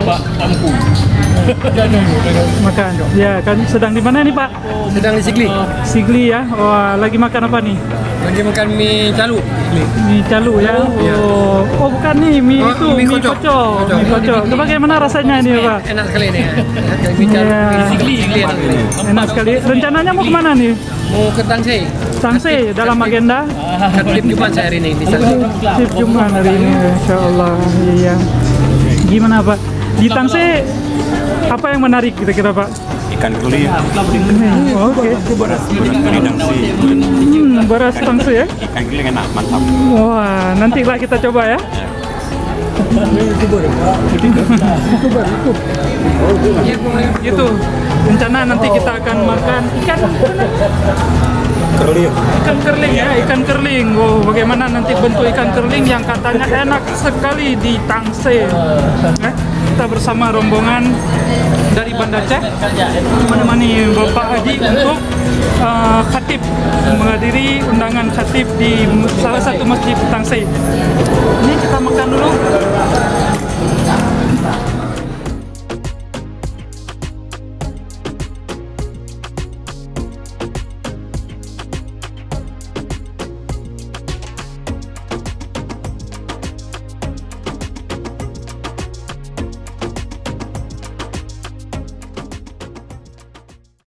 Pak Ampu. Makan. Ya, kan sedang di mana nih, Pak? Sedang di Sigli. Sigli ya. Wah, lagi makan apa nih? Lagi makan mie calu. Mie calu ya. Oh, oh bukan nih, mie itu mie mie kocok. kocok. Mie kocok. Itu bagaimana rasanya ini, Pak? Enak sekali nih. Mie calu. Iya. Sigli enak sekali. Enak sekali. Rencananya mau kemana nih? Mau ke Tangsel. Tangsel dalam agenda Tertib Jumat saya hari ini di sana. tip Jumat hari ini. Insya Allah. Iya. Gimana, Pak? Di Tangsel apa yang menarik kira-kira, Pak? Ikan keli, Oke. beras keli dangsi. Beras Tangsel ya? Ikan keli enak, mantap. Wah, nantilah kita coba ya. Itu rencana nanti kita akan makan ikan kerling ya, ikan kerling. Wow, bagaimana nanti bentuk ikan kerling yang katanya enak sekali di Tangsel. Kita bersama rombongan dari Banda Aceh menemani Bapak Haji untuk khatib, menghadiri undangan khatib di salah satu masjid Tangsel. Ini kita makan dulu.